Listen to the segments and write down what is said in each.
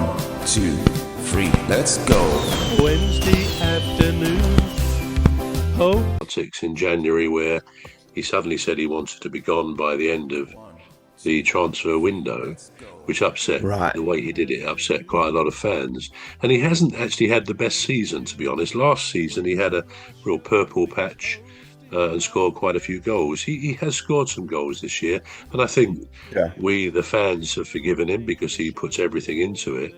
1, 2, 3, let's go. Wednesday afternoon. In January, where he suddenly said he wanted to be gone by the end of the transfer window, which upset the way he did it, upset quite a lot of fans. And he hasn't actually had the best season, to be honest. Last season, he had a real purple patch and scored quite a few goals. He has scored some goals this year, and I think we, the fans, have forgiven him because he puts everything into it.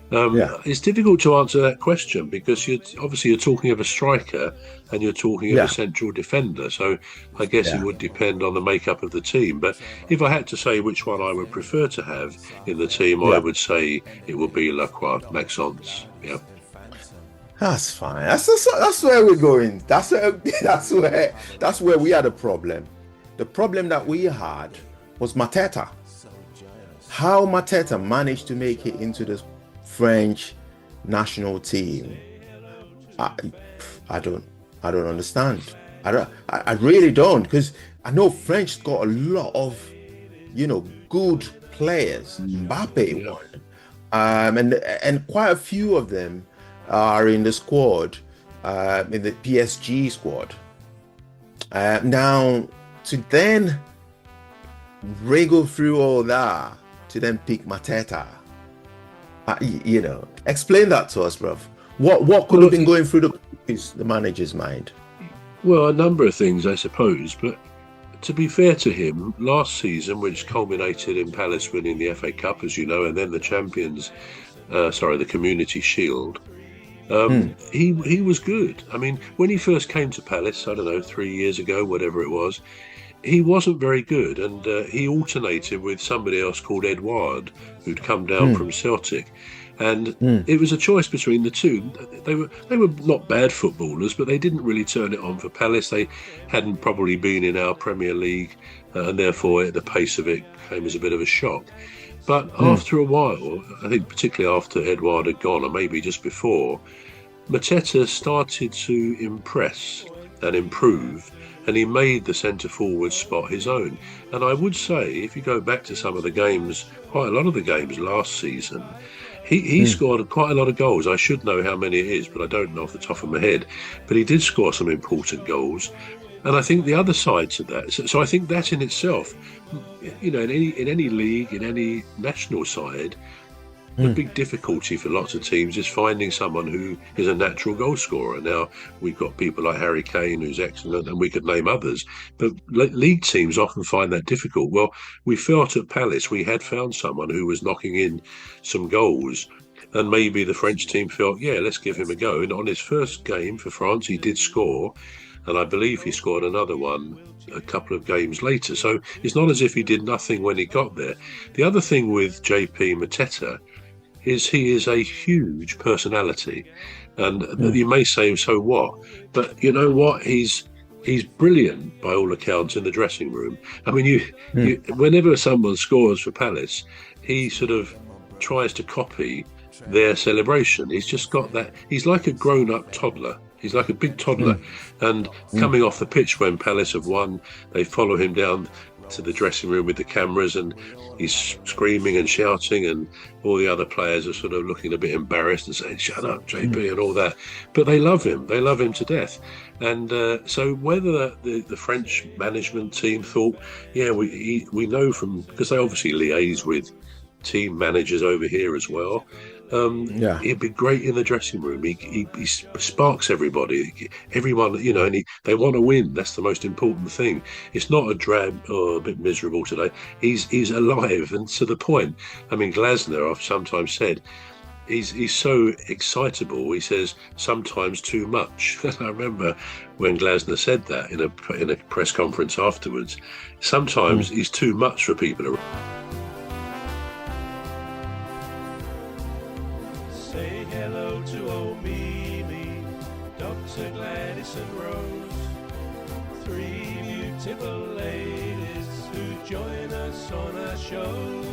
It's difficult to answer that question because you're talking of a striker and you're talking of a central defender. So I guess it would depend on the makeup of the team. But if I had to say which one I would prefer to have in the team, I would say it would be Lacroix, Maxence. Yeah. That's fine. That's where we're going. That's where we had a problem. The problem that we had was Mateta. How Mateta managed to make it into this French national team, I don't understand. I really don't, because I know French got a lot of good players. Mbappe won, and quite a few of them are in the squad, in the PSG squad. Now to then wriggle through all that to then pick Mateta. Explain that to us, bruv. What could have been going through the manager's mind? Well, a number of things, I suppose. But to be fair to him, last season, which culminated in Palace winning the FA Cup, as you know, and then the the Community Shield, he was good. I mean, when he first came to Palace, I don't know, 3 years ago, whatever it was, he wasn't very good, and he alternated with somebody else called Edouard, who'd come down from Celtic, and it was a choice between the two. They were not bad footballers, but they didn't really turn it on for Palace. They hadn't probably been in our Premier League, and therefore the pace of it came as a bit of a shock. But after a while, I think particularly after Edouard had gone, or maybe just before, Mateta started to impress and improve, and he made the centre-forward spot his own. And I would say, if you go back to some of the games, quite a lot of the games last season, he scored quite a lot of goals. I should know how many it is, but I don't know off the top of my head. But he did score some important goals. And I think the other side to that, so I think that in itself, in any league, in any national side, the big difficulty for lots of teams is finding someone who is a natural goal scorer. Now, we've got people like Harry Kane, who's excellent, and we could name others. But league teams often find that difficult. Well, we felt at Palace we had found someone who was knocking in some goals, and maybe the French team felt, let's give him a go. And on his first game for France, he did score, and I believe he scored another one a couple of games later. So it's not as if he did nothing when he got there. The other thing with JP Mateta is he is a huge personality, and you may say, so what? But you know what? He's brilliant by all accounts in the dressing room. I mean, you whenever someone scores for Palace, he sort of tries to copy their celebration. He's just got that. He's like a grown-up toddler. He's like a big toddler, and coming off the pitch when Palace have won, they follow him down to the dressing room with the cameras, and he's screaming and shouting, and all the other players are sort of looking a bit embarrassed and saying, shut up, JP, and all that. But they love him to death. And so whether the French management team thought, we know from, because they obviously liaise with team managers over here as well, he'd be great in the dressing room. He sparks everybody, everyone, and they want to win. That's the most important thing. It's not a drab or a bit miserable today. He's alive and to the point. I mean, Glasner, I've sometimes said, he's so excitable. He says sometimes too much. I remember when Glasner said that in a press conference afterwards. Sometimes he's too much for people around. Say hello to old Mimi, Dr. Gladys and Rose, three beautiful ladies who join us on our shows.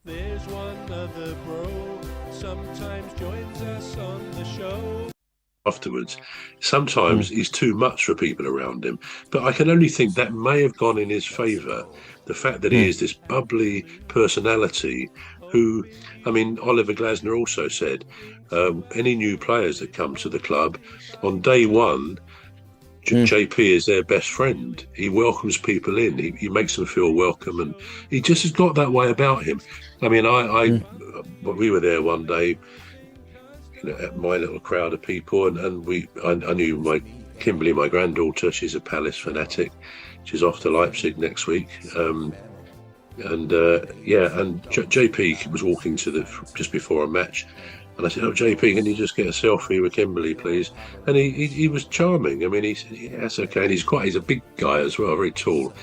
There's one other bro, sometimes joins us on the show. Afterwards, sometimes he's too much for people around him, but I can only think that may have gone in his favour. The fact that he is this bubbly personality who, I mean, Oliver Glasner also said, any new players that come to the club, on day one, JP is their best friend. He welcomes people in. He makes them feel welcome, and he just has got that way about him. I mean, we were there one day, at my little crowd of people, and I knew Kimberly, my granddaughter. She's a Palace fanatic. She's off to Leipzig next week. And JP was walking just before a match, and I said, "Oh, JP, can you just get a selfie with Kimberly, please?" And he was charming. I mean, he said, "Yeah, that's okay." And he's a big guy as well, very tall.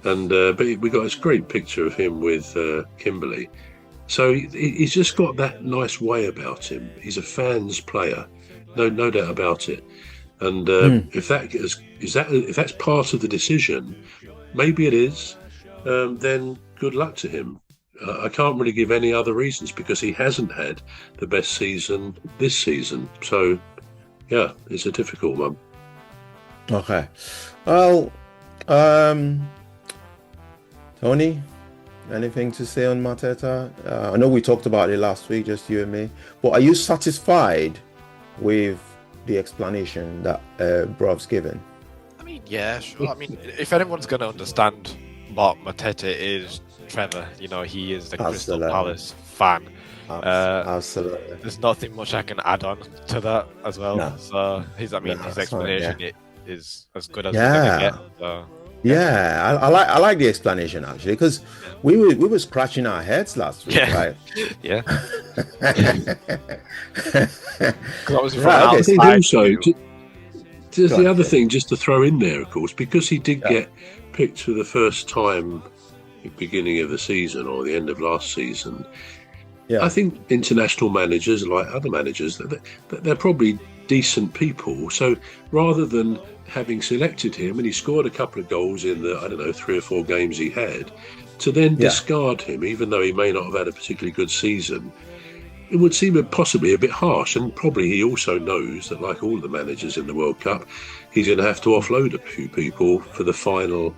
And but we got this great picture of him with Kimberly. So he's just got that nice way about him. He's a fans player, no doubt about it. And if that's part of the decision, maybe it is. Then good luck to him. I can't really give any other reasons because he hasn't had the best season this season. So, yeah, it's a difficult one. Okay. Well, Tony, anything to say on Mateta? I know we talked about it last week, just you and me. But are you satisfied with the explanation that Brov's given? I mean, yeah, sure. I mean, if anyone's going to understand what Mateta is, Trevor, he is the Crystal Palace fan. Absolutely. There's nothing much I can add on to that as well. No. So his explanation is as good as it's gonna get. So. Yeah, I like the explanation actually, because we were scratching our heads last week, right? Yeah. I think also, just the other thing, just to throw in there, of course, because he did get picked for the first time at the beginning of the season or the end of last season. Yeah. I think international managers, like other managers, they're probably decent people. So rather than having selected him, and he scored a couple of goals in the, 3 or 4 games he had, to then discard him, even though he may not have had a particularly good season, it would seem possibly a bit harsh. And probably he also knows that, like all the managers in the World Cup, he's going to have to offload a few people for the final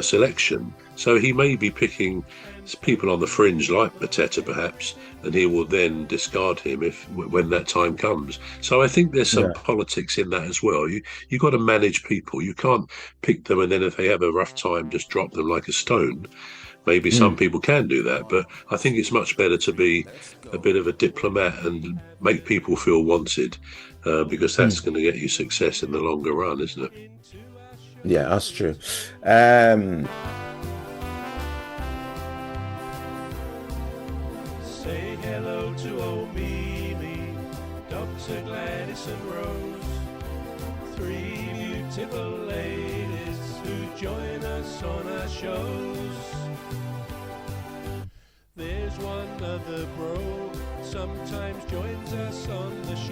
selection. So he may be picking people on the fringe like Mateta perhaps, and he will then discard him when that time comes. So I think there's some politics in that as well. You got to manage people. You can't pick them and then if they have a rough time just drop them like a stone. Maybe some people can do that, but I think it's much better to be a bit of a diplomat and make people feel wanted, because that's going to get you success in the longer run, isn't it? Yeah, that's true. Say hello to old Mimi, Dr. Gladys and Rose, 3 beautiful ladies who join us on our shows. There's one other bro, sometimes joins us on the show.